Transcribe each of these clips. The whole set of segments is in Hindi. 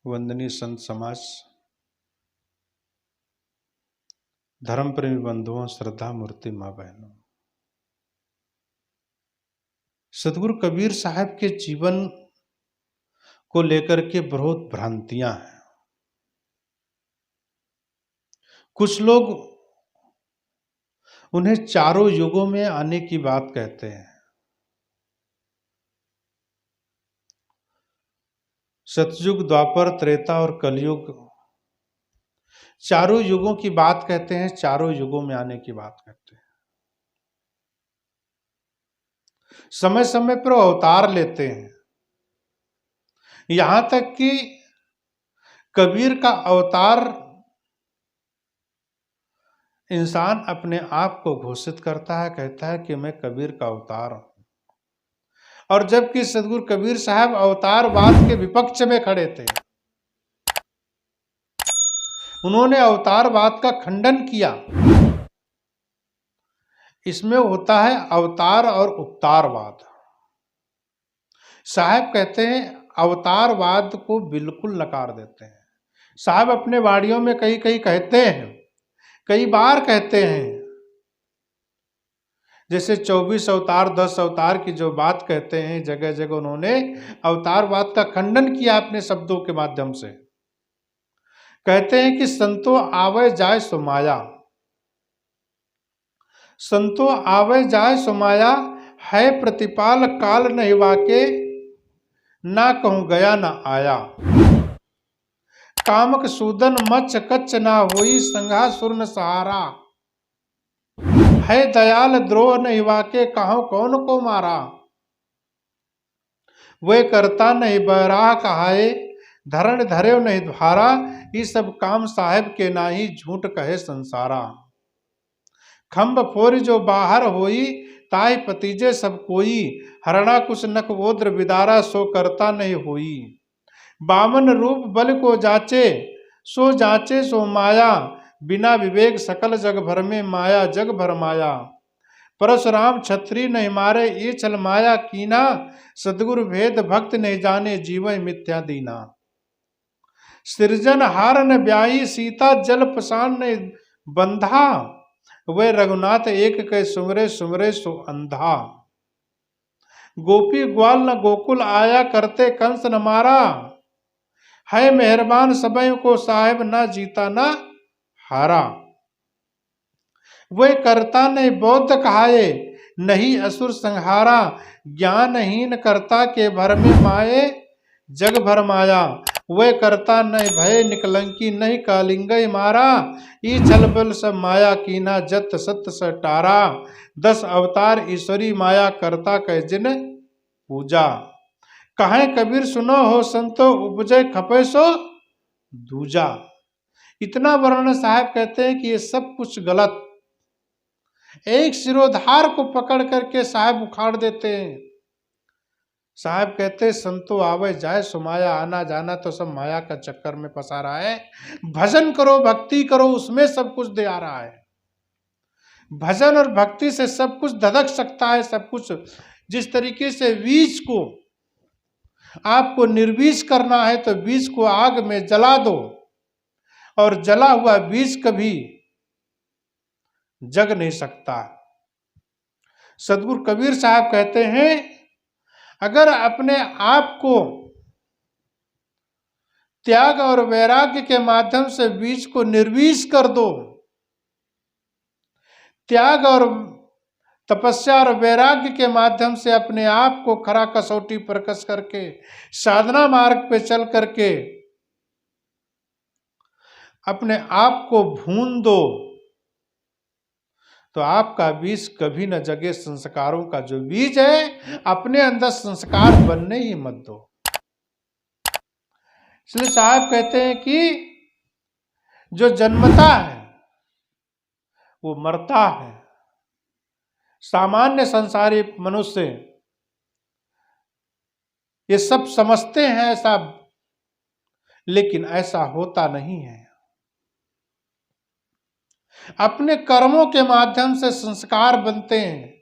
वंदनीय संत समाज, धर्म प्रेमी बंधुओं, श्रद्धा मूर्ति माँ बहनों, सदगुरु कबीर साहब के जीवन को लेकर के बहुत भ्रांतियां हैं। कुछ लोग उन्हें चारों युगों में आने की बात कहते हैं। सतयुग, द्वापर, त्रेता और कलयुग, चारों युगों की बात कहते हैं, चारों युगों में आने की बात कहते हैं। समय समय पर अवतार लेते हैं। यहां तक कि कबीर का अवतार इंसान अपने आप को घोषित करता है, कहता है कि मैं कबीर का अवतार हूं। और जबकि सदगुरु कबीर साहब अवतारवाद के विपक्ष में खड़े थे, उन्होंने अवतारवाद का खंडन किया। इसमें होता है अवतार और उपतारवाद। साहब कहते हैं अवतारवाद को बिल्कुल नकार देते हैं। साहब अपने वाणियों में कई कहते हैं, कई बार कहते हैं, जैसे 24 अवतार 10 अवतार की जो बात कहते हैं, जगह जगह उन्होंने अवतारवाद का खंडन किया अपने शब्दों के माध्यम से। कहते हैं कि संतो आवे जाए सो माया, संतो आवे जाए सो माया, है प्रतिपाल काल नहीं वाके, ना कहूं गया ना आया। कामक सूदन मच्छ कच्छ ना होई, संघा सुर न सहारा, है दयाल द्रोह नहीं वाके, कहो कौन को मारा। वे करता नहीं बराह कहाए, धरण धरे नहीं धारा, ये सब काम साहेब के नाही, झूठ कहे संसारा। खम्ब फोरी जो बाहर होई, ताई पतीजे सब कोई, हरणा कुछ नख वोद्र विदारा, सो करता नहीं होई। बामन रूप बल को जाचे, सो जाचे सो माया, बिना विवेक सकल जग भर में माया, जग भर माया। परशुराम छत्री नहीं मारे, ये छल माया कीना, सदगुरु भेद भक्त नहीं जाने, जीवन मिथ्या दीना। सृजन हार न ब्याही, सीता जल पसान ने बंधा, वे रघुनाथ एक के सुमरे सुमरे सो अंधा। गोपी ग्वाल न गोकुल आया, करते कंस न मारा, है मेहरबान सबयों को साहेब, न जीता न हारा। वे करता नहीं बौद्ध कहाए, नहीं असुर संहारा, ज्ञानहीन करता के भर में माए, जग भर माया। वे करता नहीं भय निकलंकी, नहीं कालिंगय मारा, ई छल बल सब माया कीना, जत सत्य सटारा। 10 अवतार ईश्वरी माया, करता कह जिन पूजा। कहे कबीर सुनो हो संतो, उपजय खपे सो दूजा। इतना वर्णन साहब कहते हैं कि ये सब कुछ गलत। एक सिरोधार को पकड़ करके साहब उखाड़ देते हैं। साहब कहते संतो आवे जाए सो माया, आना जाना तो सब माया का चक्कर में फंसा रहा है। भजन करो, भक्ति करो, उसमें सब कुछ दे आ रहा है। भजन और भक्ति से सब कुछ धधक सकता है, सब कुछ। जिस तरीके से बीज को आपको निर्बीज करना है, तो बीज को आग में जला दो, और जला हुआ बीज कभी जग नहीं सकता। सदगुरु कबीर साहब कहते हैं अगर अपने आप को त्याग और वैराग्य के माध्यम से बीज को निर्बीज कर दो, त्याग और तपस्या और वैराग्य के माध्यम से अपने आप को खरा कसौटी पर कस करके साधना मार्ग पे चल करके अपने आप को भून दो, तो आपका बीज कभी न जगे। संस्कारों का जो बीज है, अपने अंदर संस्कार बनने ही मत दो। इसलिए साहब कहते हैं कि जो जन्मता है वो मरता है। सामान्य संसारी मनुष्य ये सब समझते हैं ऐसा, लेकिन ऐसा होता नहीं है। अपने कर्मों के माध्यम से संस्कार बनते हैं,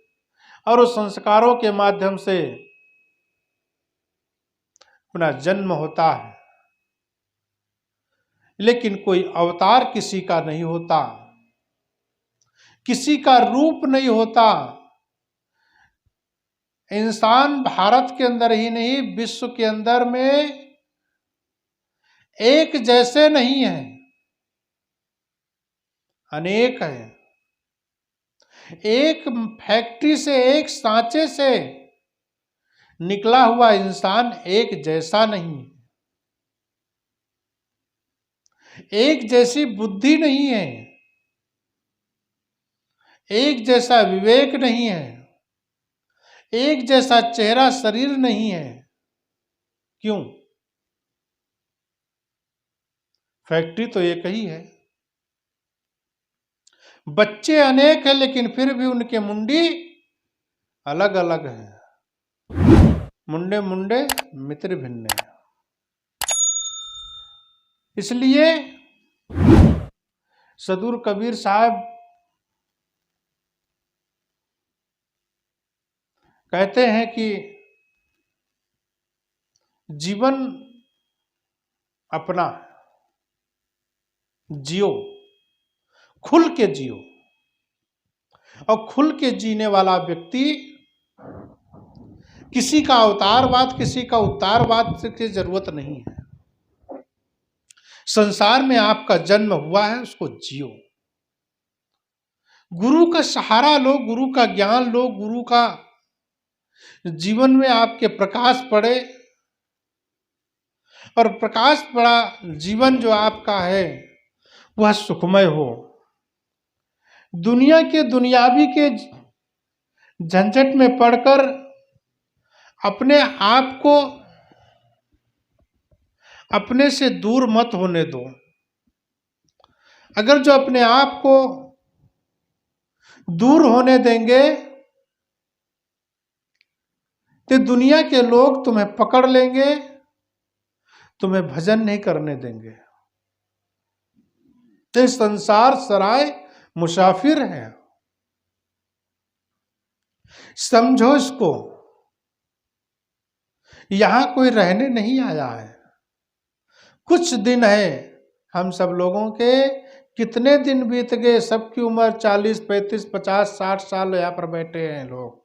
और उस संस्कारों के माध्यम से अपना जन्म होता है। लेकिन कोई अवतार किसी का नहीं होता, किसी का रूप नहीं होता। इंसान भारत के अंदर ही नहीं, विश्व के अंदर में एक जैसे नहीं है, अनेक है। एक फैक्ट्री से, एक सांचे से निकला हुआ इंसान एक जैसा नहीं है, एक जैसी बुद्धि नहीं है, एक जैसा विवेक नहीं है, एक जैसा चेहरा शरीर नहीं है। क्यों? फैक्ट्री तो एक ही है। बच्चे अनेक हैं, लेकिन फिर भी उनके मुंडी अलग अलग है। मुंडे मुंडे मित्र भिन्न। इसलिए सदगुरु कबीर साहब कहते हैं कि जीवन अपना जियो, खुल के जियो। और खुल के जीने वाला व्यक्ति किसी का अवतारवाद, किसी का उतारवाद की जरूरत नहीं है। संसार में आपका जन्म हुआ है, उसको जियो। गुरु का सहारा लो, गुरु का ज्ञान लो, गुरु का जीवन में आपके प्रकाश पड़े, और प्रकाश पड़ा जीवन जो आपका है वह सुखमय हो। दुनिया के दुनियावी के झंझट में पड़कर अपने आप को अपने से दूर मत होने दो। अगर जो अपने आप को दूर होने देंगे तो दुनिया के लोग तुम्हें पकड़ लेंगे, तुम्हें भजन नहीं करने देंगे। तो संसार सराय मुसाफिर है, समझो इसको। यहां कोई रहने नहीं आया है, कुछ दिन है। हम सब लोगों के कितने दिन बीत गए, सबकी उम्र 40, 35, 50, 60 साल यहाँ पर बैठे हैं लोग,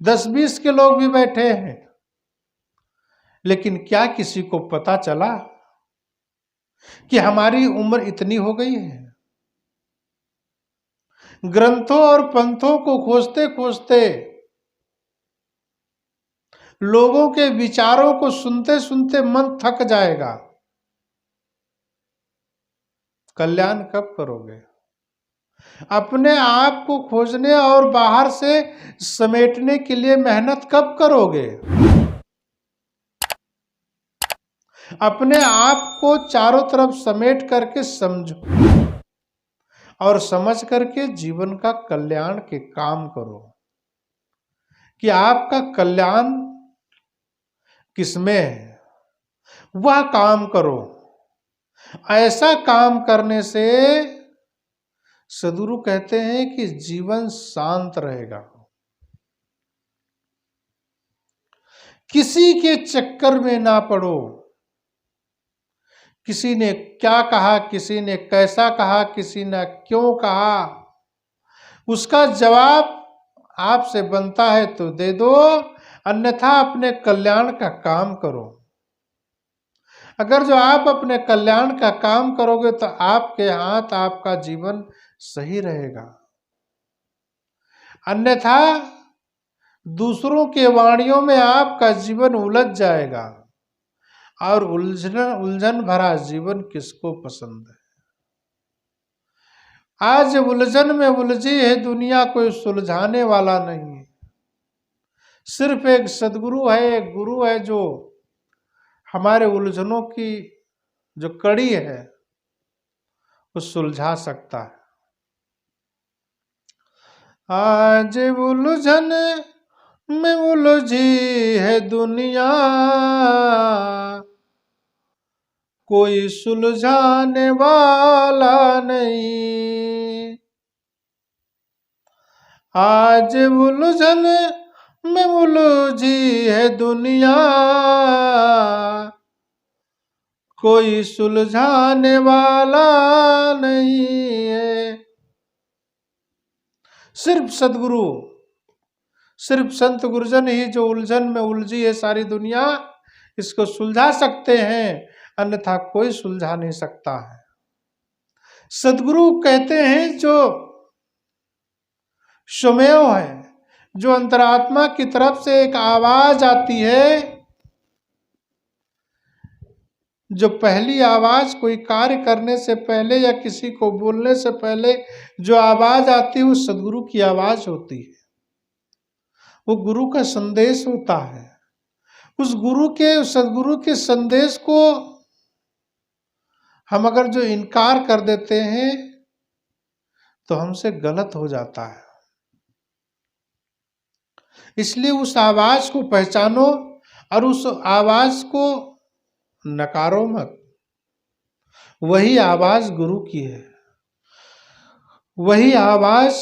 10-20 के लोग भी बैठे हैं। लेकिन क्या किसी को पता चला कि हमारी उम्र इतनी हो गई है? ग्रंथों और पंथों को खोजते खोजते, लोगों के विचारों को सुनते सुनते मन थक जाएगा। कल्याण कब करोगे? अपने आप को खोजने और बाहर से समेटने के लिए मेहनत कब करोगे? अपने आप को चारों तरफ समेट करके समझो, और समझ करके जीवन का कल्याण के काम करो। कि आपका कल्याण किसमें है, वह काम करो। ऐसा काम करने से सद्गुरु कहते हैं कि जीवन शांत रहेगा। किसी के चक्कर में ना पड़ो। किसी ने क्या कहा, किसी ने कैसा कहा, किसी ने क्यों कहा, उसका जवाब आपसे बनता है तो दे दो, अन्यथा अपने कल्याण का काम करो। अगर जो आप अपने कल्याण का काम करोगे तो आपके हाथ आपका जीवन सही रहेगा। अन्यथा दूसरों के वाणियों में आपका जीवन उलझ जाएगा, और उलझन भरा जीवन किसको पसंद है? आज उलझन में उलझी है दुनिया, कोई सुलझाने वाला नहीं है। सिर्फ एक सद्गुरु है, एक गुरु है जो हमारे उलझनों की जो कड़ी है वो सुलझा सकता है। आज उलझन में उलझी है दुनिया, कोई सुलझाने वाला नहीं। आज उलझन में उलझी है दुनिया, कोई सुलझाने वाला नहीं है। सिर्फ सदगुरु, सिर्फ संत गुरुजन ही जो उलझन में उलझी है सारी दुनिया, इसको सुलझा सकते हैं, अन्यथा कोई सुलझा नहीं सकता है। सदगुरु कहते हैं जो सुमेव है, जो अंतरात्मा की तरफ से एक आवाज आती है, जो पहली आवाज कोई कार्य करने से पहले या किसी को बोलने से पहले जो आवाज आती है वो सदगुरु की आवाज होती है, वो गुरु का संदेश होता है। उस सदगुरु के संदेश को हम अगर जो इनकार कर देते हैं तो हमसे गलत हो जाता है। इसलिए उस आवाज को पहचानो और उस आवाज को नकारो मत। वही आवाज गुरु की है, वही आवाज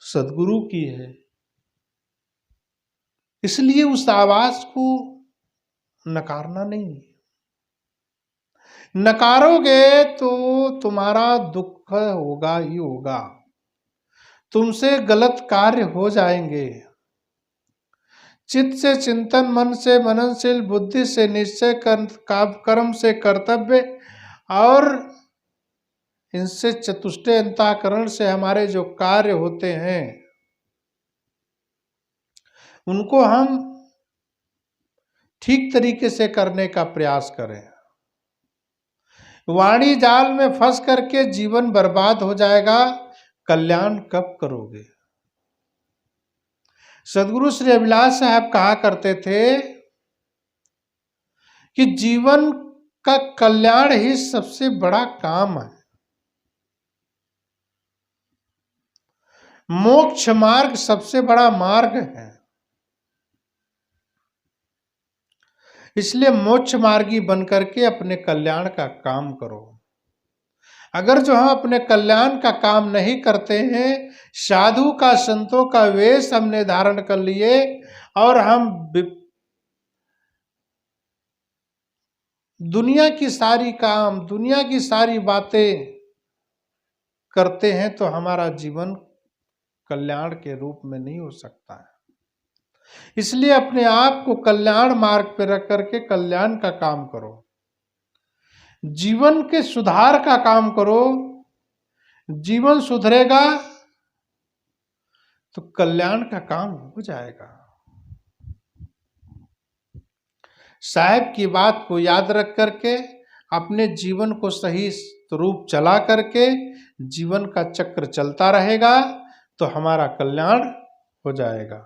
सदगुरु की है। इसलिए उस आवाज को नकारना नहीं। नकारोगे तो तुम्हारा दुख होगा ही होगा, तुमसे गलत कार्य हो जाएंगे। चित्त से चिंतन, मन से मननशील, बुद्धि से निश्चय, कर्म से कर्तव्य और इनसे चतुष्टय अंतःकरण से हमारे जो कार्य होते हैं उनको हम ठीक तरीके से करने का प्रयास करें। वाणी जाल में फंस करके जीवन बर्बाद हो जाएगा, कल्याण कब करोगे। सदगुरु श्री अभिलाष साहब कहा करते थे कि जीवन का कल्याण ही सबसे बड़ा काम है। मोक्ष मार्ग सबसे बड़ा मार्ग है। इसलिए मोक्ष मार्गी बनकर के अपने कल्याण का काम करो। अगर जो हम अपने कल्याण का काम नहीं करते हैं, साधु का संतों का वेश हमने धारण कर लिए और हम दुनिया की सारी काम, दुनिया की सारी बातें करते हैं तो हमारा जीवन कल्याण के रूप में नहीं हो सकता है। इसलिए अपने आप को कल्याण मार्ग पर रख करके कल्याण का काम करो, जीवन के सुधार का काम करो। जीवन सुधरेगा तो कल्याण का काम हो जाएगा। साहब की बात को याद रख करके अपने जीवन को सही रूप चला करके जीवन का चक्र चलता रहेगा तो हमारा कल्याण हो जाएगा।